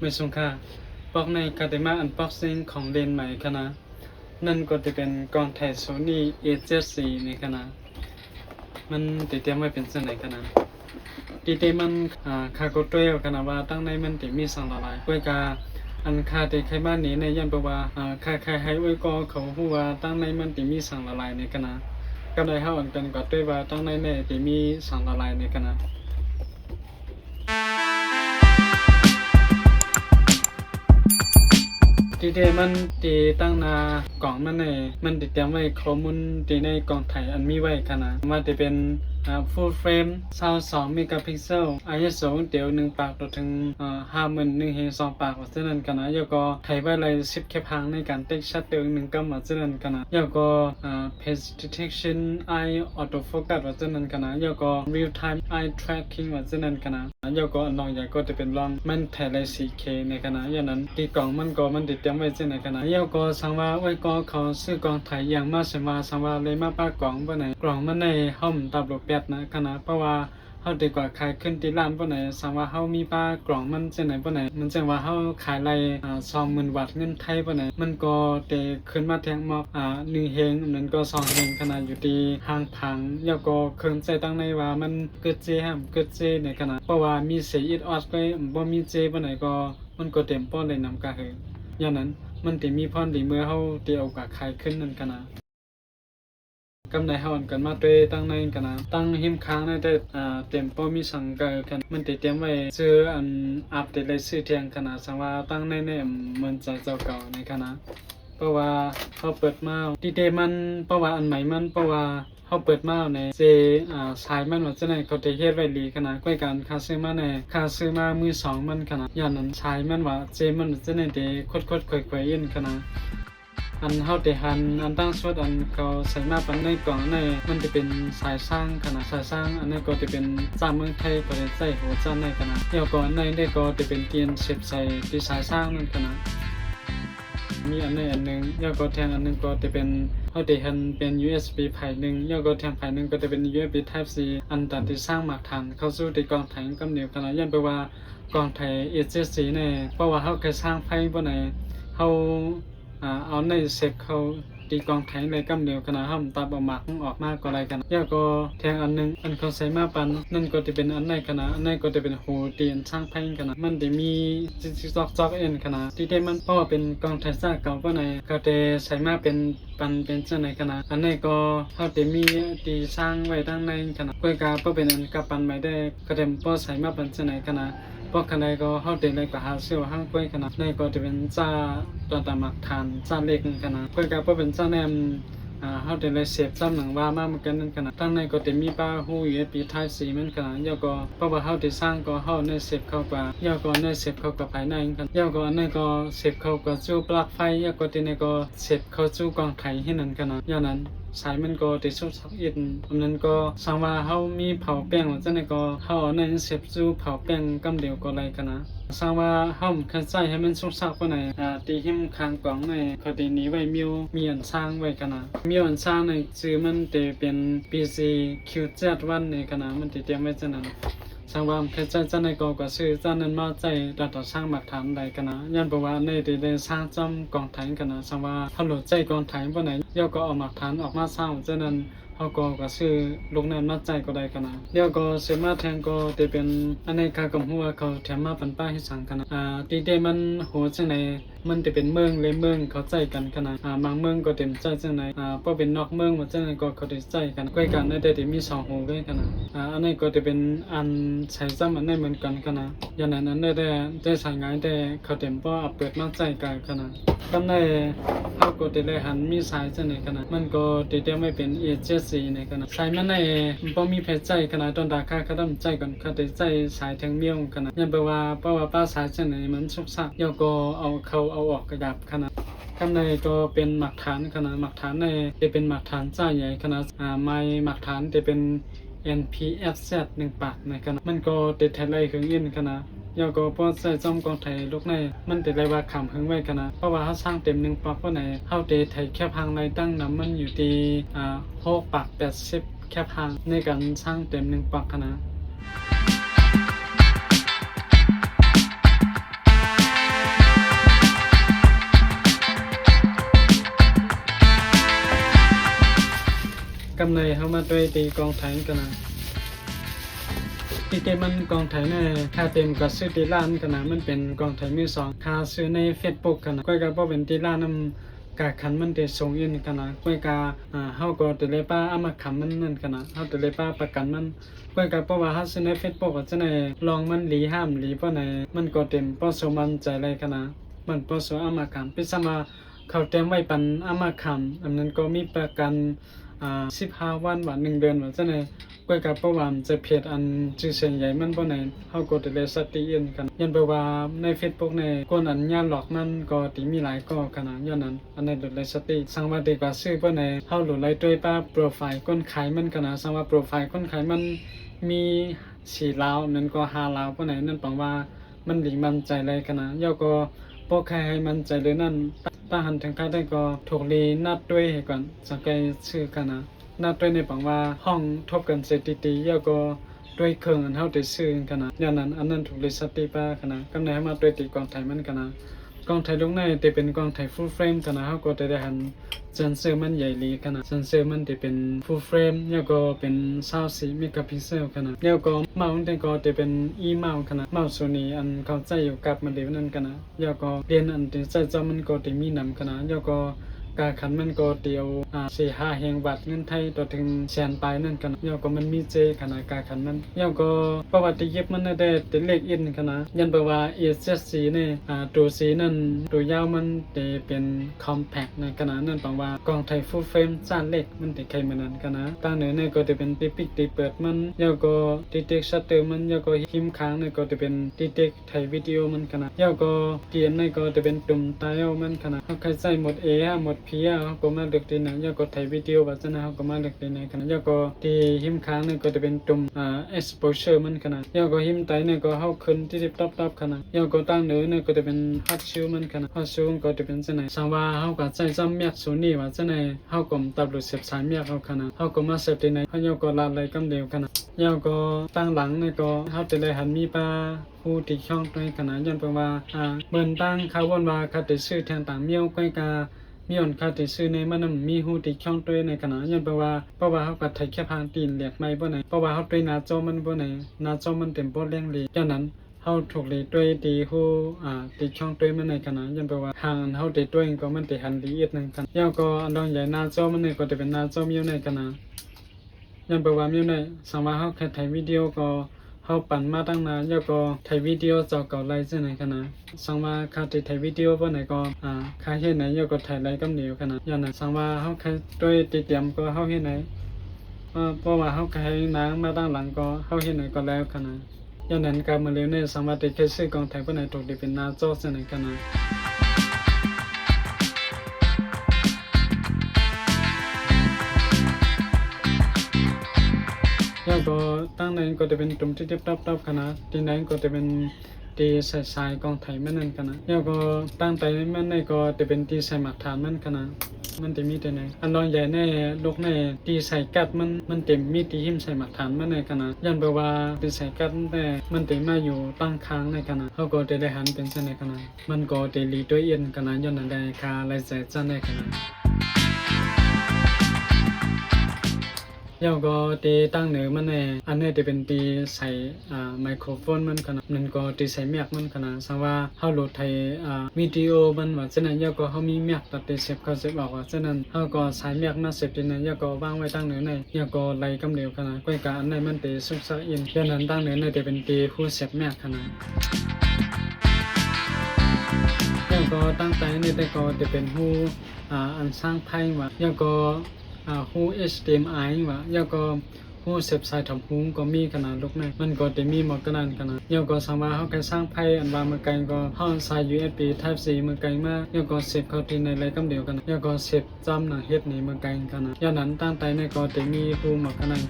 ไม่สงค่าปอกในคาเดมาอันบ็อกซิ่งของเลนใหม่คณะนั่นก็จะเป็นกล้องถ่าย Sony A7C ในคณะมันติดเตรียมไว้เป็นเส้นไหนคณะดีเตมันคาโกเตลคณะว่าตั้งในมันติมีสังละลายด้วยกาอันคาเตใครบ้านนี้ในยันประว่าใครให้ไว้ก็เขาฮู้ว่าตั้งในมันติมีสังละลายในคณะก็ได้เฮาอันกันก็ด้วยว่าตั้งในติมีสังละลายในคณะทีเดมันตีตั้งนากล่องมันมันติดเตรียมไว้ข้อมูลตีในกล่องถ่ายอันมีไว้ขนาดว่าจะเป็นfull frame 22 เมกะพิกเซล ISO เดี๋ยว1 ปากต่อถึง51,000 2 ปากว่าเช่นนั้นกันนะแล้วก็ถ่ายไว้เลย10 แคปหางในการเต็กชัดเดิม1 กัมว่าเช่นนั้นกันนะแล้วก็page detection eye auto focus ว่าเช่นนั้นกันนะแล้วก็ real time eye tracking ว่าเช่นนั้นกันนะแล้วก็อันน้องใหญ่ก็จะเป็นลองมันถ่ายเลย 4K ในขณะอย่างนั้นที่กล่องมันติดเตรียมไว้เช่นนั้นกันนะแล้วก็สังว่าไว้ก็เขาซื้อกล่องถ่ายอย่างมาเสมาสังว่าเลยมาป้ากล่องบ่ไหนกล่องมันในห้องตับรูปแบบนะขนาดเพราะว่าเฮาดีกว่าขายขึ้นที่ร้านบ่ไหนสังว่าเฮามีป้ากล่องมันจังไหนบ่ไหนมันจังว่าเฮาขายไร20,000 บาทเงินไทยบ่ไหนมันก็ได้ขึ้นมาแทงมอก1 เฮงนั้นก็2 เฮงขนาดอยู่ที่ห้างผังแล้วก็เครื่องใจตั้งในว่ามันเกิดเจในขนาดเพราะว่ามีเสียอิดออดไปบ่มีเจบ่ไหนก็มันก็เต็มป้อนเลยนำกะเฮอย่างนั้นมันสิมีพรดีเมื่อเฮาได้เอากะขายขึ้นนั่นขนาดกำไรเฮาอันกันมาด้วยตั้งในกันนะตั้งหิมค้างในแต่เตรียมป้อมีสังกัดกันมันติเตรียมไว้ซื้ออันอัปเดตเลยซื้อเที่ยงขนาดสังว่าตั้งในมันจะเจ้าเก่าในคณะเพราะว่าเขาเปิดมาดีเดมันเพราะว่าอันใหม่มันเพราะว่าเขาเปิดมาในเจสายมันว่าจะไหนเขาจะเฮ็ดไว้ดีขนาดก้อยกันค่าซื้อมาในค่าซื้อมามือสองมันขนาดอย่างนั้นสายมันว่าเจมันจะไหนเดคดค่อยๆอินขนาดอันเฮาได้หันอันตั้งสวดอันเขาใส่มาปันในกล่องในมันจะเป็นสายสร้างขนาดสายสร้างอันนี้ก็จะเป็นจ้าเมืองไทยก็จะใส่หัวจ้าในขนาดเดี๋ยวก่อนในได้ก็จะเป็นเกียนเสียบใส่ที่สายสร้างนั่นขนาดมีอันนึงแล้วก็แทงอันนึงก็จะเป็นเฮาได้หันเป็น USB ไผ่นึงแล้วก็แทงไผ่นึงก็จะเป็น USB Type C อันตัดที่สร้างหมากฐานเข้าสู่ที่กล่องไถกำเนิดขนาดยันแปลว่ากล่องไถ HC เนี่ยเพราะว่าเฮาเคยสร้างไฟบ่ไหนเฮาเอาในเสกเขาตีกองแทงในกำเดียวขนาดห้ามตัดออกมาออกมากก็ไรกันแล้วก็แทงอันนึงอันเขาใส่มาปันนั่นก็จะเป็นอันในขนาดอันในก็จะเป็นหูเตียนช่างไพ่ขนาดมันจะมีจอกเอ็นขนาดที่ได้มันเพราะว่าเป็นกองไทยซ่าเก่าก็ในก็จะใส่มาเป็นปันเป็นเจ้าในขนาดอันในก็เขาจะมีตีสร้างไว้ตั้งในขนาดกล้วยกาก็เป็นอันกับปันไม่ได้ก็จะพอใส่มาปันเจ้าในขนาดพวกขนาดก็เขาเดินในกว่าหาเสื้อห้างกล้วยขนาดในก็จะเป็นจ้าตัวตามักทานจ้าเล็กขนาดกล้วยกาก็เป็นจ้าแนมเขาเดินในเสียบจ้าหนังว่ามาเหมือนกันนั่นขนาดตั้งในก็จะมีป้าหูUSB Type C เหมือนกันย่อก็เพราะว่าเขาได้สร้างก็เขาในเสียบเข้ากว่าย่อก็ในเสียบเข้ากับภายในกันย่อก็ในก็เสียบเข้ากับจูปลั๊กไฟย่อก็ที่ในก็เสียบเข้าจูกองไถให้นั่นขนาดย่อนั้นสายมันก็ติดชุบสักอินอันนั้นก็สังว่าเขามีเผาแป้งว่าจังได๋ก็เขาเอาในเสียบจูเผาแป้งกำเดียวก็ไรกันนะสังว่าเขาคันใช้ให้มันสุกสักปานใดตีหิมข้างกล่องในเขาตีนี้ไว้มีอันสร้างไว้กันนะมีอันสร้างในชื่อมันจะเป็น PC Q7 ในกันนะมันติเตรียมไว้จังนั้นสังว่าแค่ใจในก็ซื้อจานนั้นมาใจตัดสร้างหลักฐานใดกันนะยันบอกว่าในได้สร้างจำกองไถกันนะสังว่าเขาโหลดใจกองไถบ่ไหนย่อก็เอาหลักฐานออกมาสร้างฉะนั้นเขาก็ซื้อลงนั้นมาใจก็ได้กันนะเดี๋ยวก็ซื้อมาแทงก็จะเป็นอันในค่ากับหัวเขาแถมมาปันป้าให้สั่งกันนะตีได้มันโหจังไหนมันจะเป็นเมืองเลยเมืองเขาใจกันขนาดบางเมืองก็เต็มใจจังไหนพอเป็นนอกเมืองว่าจังไหนก็เขาได้ใจกันใกล้กันในแต่มี2หูด้วยกันนะอันนี้ก็จะเป็นอันใช้ซ้ำอันนี้เหมือนกันกันนะอย่างนั้นอันได้ใช้งานได้เขาเต็มป้อเปิดมาใจกันกันนะตอนในเขาก็จะได้หันมีสายจังไหนกันนะมันก็จะได้ไม่เป็นA7Cในกันนะสายมันในพอมีเพชรใจขนาดตอนดาค่าเขาต้องใจก่อนเขาจะใจสายทางเมี่ยวกันนะยันแปลว่าเพราะว่าป้าสายจังไหนมันสุกซักย่อก็เอาออกกระดับขนาดข้างในก็เป็นหมักฐานขนาดหมักฐานในจะเป็นหมักฐานจ้าใหญ่ขนาดไม้หมักฐานจะเป็น NPFZ 1 ปากในขนาดมันก็ติดแทนไรเครื่องอินขนาดย่อก็พอใส่จอมกองไทยลูกในมันติดไรว่าขำหึงไว้ขนาดเพราะว่าเขาสร้างเต็ม1 ปากเพราะไหนเขาเตะไทยแค่พังในตั้งน้ำมันอยู่ที่6 ปาก 80 แค่พังในการสร้างเต็ม1 ปากขนาด ำในเขามาด้วยตีกองไทยกันนะตีเต็มมันกองไทยเนี่ยค่าเต็มก็ซื้อตีล้านกันนะมันเป็นกองไทยมือสองค่าซื้อใน Facebook กันนะก้อยก็บ่เป็นตีล้านนำกาขันมันได้ส่งอินกันนะก้อยก็เฮาก็ตะเลยป้าเอามาขำมันนั่นกันนะเฮาตะเลยป้าประกันมันก้อยก็เพราะว่าเฮาซื้อใน Facebook ก็จะได้ลองมันหลีห้ามหลีเพราะไหนมันก็เต็มเพราะสมันใจเลยกันนะมันเพราะสเอามาขำพิซมาเขาเต็มไว้ปันเอามาขำอันนั้นก็มีประกัน15 วันว่า1 เดือนว่าจะไหนก้อยกับประวัติจะเพจอันชื่อเสียงใหญ่มันบ่ไหนเฮาก็ได้เลยสติอินกันยันไปว่าใน Facebook ในคนอันญาหลอกมันก็ติมีหลายก็ขนาดย้อนนั้นอันนั้นเลยสติสังว่าดีกว่าซื้อบ่ไหนเฮาหลุดไล่ด้วยป้าโปรไฟล์คนขายมันขนาดสังว่าโปรไฟล์คนขายมันมี4 ลาวนั่นก็5 ลาวบ่ไหนนั่นแปลว่ามันดีมั่นใจเลยขนาดย่อก็บ่ใครให้มั่นใจเลยนั่นป้าหันถึงค่าได้ก็ถูกลีนัดด้วยให้ก่อนสังเกตชื่อกันนะนัดด้วยในปังว่าห้องทบกันเสร็จตีๆแล้วก็ด้วยเครื่องอันเฮาได้ซื้อกันนะอย่างนั้นอันนั้นถูกลีสติป้ากันนะกำเนิดให้มาด้วยตีกองไทยมันกันนะกองไทยลงในแต่เป็นกองไทย full frame กันนะเฮาก็ได้หันเซนเซอร์มันใหญ่ลีกันนะเซนเซอร์มันที่เป็น full frame แล้วก็เป็น24 เมกะพิกเซลกันนะแล้วก็เมาส์แต่ก็จะเป็น e เมาส์กันนะเมาส์ Sony อันเข้าใจอยู่กับมันเดียวนั้นกันนะแล้วก็เรียนอันที่ใช้จอมันก็จะมีนำกันนะแล้วก็กาขันมันก็เดียว4-5 แห่งวัดเงินไทยต่อถึงแสนปลายนั่นกันย่อก็มันมีเจขนาดกาขันมันย่อก็ประวัติเย็บมันได้แต่เลขอินขนาดยันแปลว่า ESC เนี่ยตัวสีนั่นตัวยาวมันจะเป็นคอมแพคในขนาดนั้นแปลว่ากองไทยฟูลเฟรมสั้นเล็กมันจะใครมันนั้นกันนะตั้งเหนือเนี่ยก็จะเป็นติปิกติเปิดมันย่อก็ติเต็กชัตเตอร์มันย่อก็หิมค้างเนี่ยก็จะเป็นติเต็กถ่ายวิดีโอมันขนาดย่อก็เกียนเนี่ยก็จะเป็นตุ่มตายมันขนาดเขาใครใส่หมดหมดพี่เขาก็มาเลือกตีไหนย่อก็ถ่ายวิดีโอว่าจะนะเขาก็มาเลือกตีไหนขนาดย่อก็ที่หิมค้างเนี่ยก็จะเป็นตุ่มexposure มันขนาดย่อก็หิมไตเนี่ยก็เขาขึ้นที่ติดตับขนาดย่อก็ตั้งเหนือเนี่ยก็จะเป็น hot shoe มันขนาด hot shoe ก็จะเป็นจะไหนสังว่าเขาก็ใช้จำเมียกสูนี่ว่าจะไหนเขาก็ตับหลุดเสียบสายเมียกเขาขนาดเขาก็มาเสียบตีไหนเขาย่อก็ลาอะไรกำเดียวขนาดย่อก็ตั้งหลังเนี่ยก็เขาจะเลยหันมีปลาผู้ที่ช่องในขณะยันแปลว่าเบิ่นตั้งเขาวนว่าเขาจะซื้อแทนต่างเมียวก้อยกามีอ่อนเขาจะซื้อในมันมีหูที่ช่องตัวในขณะยันแปลว่าเพราะว่าเขาก็ไทยแค่พางตีนเหลียกไม้บ่ไหนเพราะว่าเขาด้วยหน้าจอมันบ่ไหนหน้าจอมันเต็มโปรเลี้ยงลีดังนั้นเขาถูกลีด้วยตีหูตีช่องตัวมันในขณะยันแปลว่าทางเขาตีตัวเองก็มันตีหันดีอีกนึงกันย่อก็อันดองใหญ่หน้าจอมันเนี่ยก็จะเป็นหน้าจอมีอยู่ในขณะยันแปลว่ามีอยู่ในสามารถเขาแค่ถ่ายวิดีโอก็เขาปั่นมาตั้งนานแล้วก็ถ่ายวิดีโอจอเก่าไล่เส้นไหนขนาดสังว่าเขาถ่ายวิดีโอว่าไหนก็เขาเห็นไหนแล้วก็ถ่ายไล่กำเหนียวขนาดอย่างนั้นสังว่าเขาแค่ด้วยติดเตรียมก็เขาเห็นไหนเพราะว่าเขาแค่นางมาตั้งหลังก็เขาเห็นไหนก็แล้วขนาดอย่างนั้นการมาเลี้ยงเนี่ยสังว่าติดแค่ซื้อกองถ่ายว่าไหนถูกดีเป็นหน้าจอเส้นไหนขนาดแล้วก็ตั้งนั้นก็จะเป็นตุ่มที่ตับขนาดที่นั้นก็จะเป็นตีใส่สายกองไทยมันนั่นขนาดแล้วก็ตั้งใจมันในก็จะเป็นตีใส่หมักฐานมันขนาดมันจะมีแต่ไหนอันรองใหญ่แน่ลูกแน่ตีใส่กัดมันเต็มมีตีหิมใส่หมักฐานมันในขนาดยันแปลว่าตีใส่กัดแต่มันเต็มมาอยู่ตั้งค้างในขนาดเขาก็จะได้หันเป็นเส้นในขนาดมันก็จะรีด้วยเอ็นขนาดย้อนนั้นได้คาไรใส่จันในขนาดแล้วก็ตีตั้งเหนือมันเนี่ยอันนี้จะเป็นตีใส่ไมโครโฟนมันขนาดนั่นก็ตีใส่เมียกมันขนาดสังว่าเขาโหลดไทยวิดีโอมันว่าฉะนั้นแล้วก็เขามีเมียกตัดเสียบเขาเสียบออกว่าฉะนั้นเขาก็ใส่เมียกมาเสียบที่นั่นแล้วก็วางไว้ตั้งเหนือในแล้วก็ไล่กำเดียวขนาดก้อยกาอันนี้มันตีซุกซักอินฉะนั้นตั้งเหนือเนี่ยจะเป็นตีผู้เสียบเมียกขนาดแล้วก็ตั้งใจเนี่ยแต่ก็จะเป็นผู้อันสร้างไพ่ว่าแล้วก็หู HDMI ว่าแล้วก็หูเสียบสายทำหูก็มีขนาดลูกในมันก็จะมีหมดขนาดแล้วก็สามารถเขาแค่สร้างไพ่อันวางมือไกลก็ห้องสาย USB Type C มือไกลมากแล้วก็เสียบเข้าที่ในไรกำเดียวกันแล้วก็เสียบจำหนังเฮ็ดในมือไกลขนาดอย่างนั้นตั้งใจเนี่ยก็จะมีหูหมดขนาด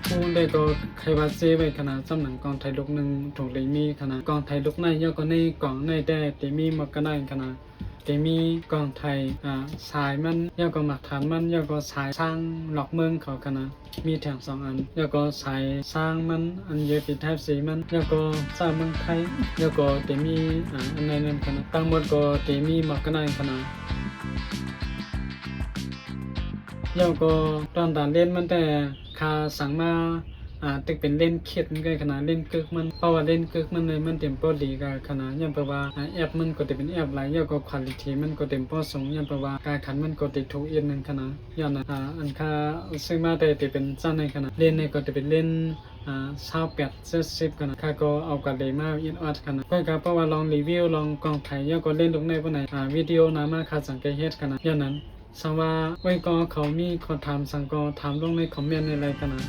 หูได้ก็ใครว่าเจไว้ขนาดจำหนังกองไทยลูกหนึ่งถูกเลยมีขนาดกองไทยลูกในแล้วก็ในกล่องในได้จะมีหมดขนาดจะมีกองไทยสายมันแล้วก็หมักฐานมันแล้วก็สายสร้างหลอกเมืองเขากันนะมีแถว2 อันแล้วก็สายสร้างมันอันเยอะปีไทป์สีมันแล้วก็สร้างเมืองไทยแล้วก็จะมีอันนั้นกันนะตั้งหมดก็จะมีหมดกันนะ แล้วก็ตอนตาเล่นมันแต่คาสั่งมาตึกเป็นเล่นเข็ดมันก็ขนาดเล่นกึกมันเพราะว่าเล่นกึกมันเลยมันเต็มพอดีกับขนาดยังแปลว่าแอปมันก็จะเป็นแอปหลายแล้วก็คุณภาพมันก็เต็มพอสงยังแปลว่าการขันมันก็ติดถูกอีกนึงขนาดย้อนอันค่าซึ่งมาแต่จะเป็นจ้าในขนาดเล่นในก็จะเป็นเล่น28 70กันนะข้าก็เอากันเลยมาอินออดกันนะก็ครับเพราะว่าลองรีวิวลองกองไทยแล้วก็เล่นลงในวันไหนวิดีโอนามาคาสังเกตเฮ็ดกันนะย้อนนั้นสังว่าไว้ก็เขามีคนถามสังก็ถามลงในคอมเมนต์ในอะไรกันนะ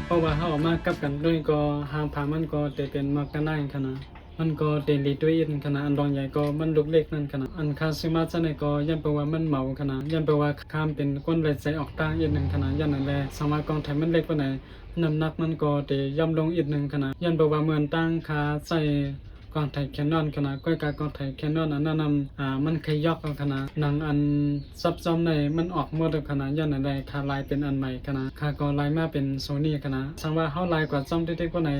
เพราะว่าเขาออกมากับกันด้วยก็หางพามันก็จะเป็นมากกันได้กันนะมันก็เดลีด้วยอินขนาดอันรองใหญ่ก็มันลุกเล็กนั่นขนาดอันคาซิมาจะในก็ยันแปลว่ามันเมาขนาดยันแปลว่าข้ามเป็นก้นไหลใจออกต่างอีกหนึ่งขนาดยันนั่นแหละสมากองไทยมันเล็กกว่าไหนน้ำหนักมันก็เดย่ำลงอีกหนึ่งขนาดยันแปลว่าเหมือนตั้งคาใส่กองไทยแคนนอนขนาดก้อยกากองไทยแคนนอนอันนั้นมันขยอกขนาดหนังอันซับซ้อนในมันออกหมดขนาดยันนั่นแหละคาลายเป็นอันใหม่ขนาดคาก็ลายมาเป็นโซนี่ขนาดสังว่าเขาลายกว่าซ้อมเด็กๆกว่าไหน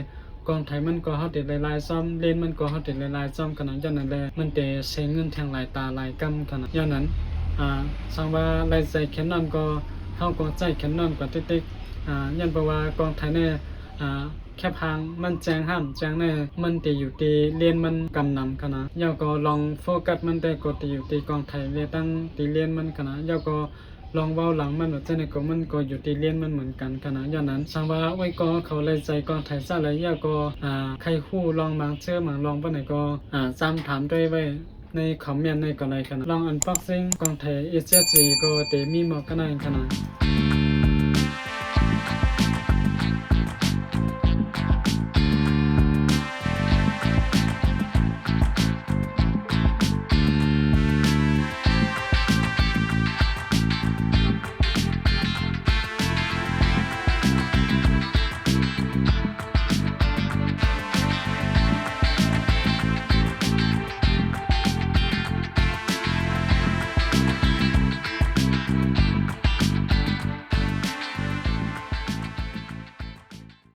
กองไทยมันก็เฮาติดหลายๆซ้อมเล่นมันก็เฮาติดหลายๆซ้อมขนาดยันนั่นแหละมันแต่ใช้เงินแทงหลายตาหลายกำขนาดยันนั้นสังว่าลายใจแคนนอนก็เฮาก็ใจแคนนอนกว่าติ๊กยันเพราะว่ากองไทยเนี่ยแค่พังมันแจ้งห้ามแจ้งแน่มันตีอยู่ตีเรียนมันกำนำขนาดยาก็ลองโฟกัสมันแต่ก็ตีอยู่ตีกองไทยเลยตั้งตีเรียนมันขนาดยาก็ลองเว้าหลังมันว่าเจ้าเนี่ยก็มันก็อยู่ที่เรียนมันเหมือนกันขนาดอย่างนั้นสังว่าไว้ก็เขาเลยใจกองไทยซะเลยยาก็ใครคู่ลองบางเชื่อมาลองปานไหนก็จำถามด้วยไว้ในคอมเมนต์ในก็เลยขนาดลองอันบ็อกซิ่งกองไทย SSG ก็เตมีหมอกกันได้ขนาด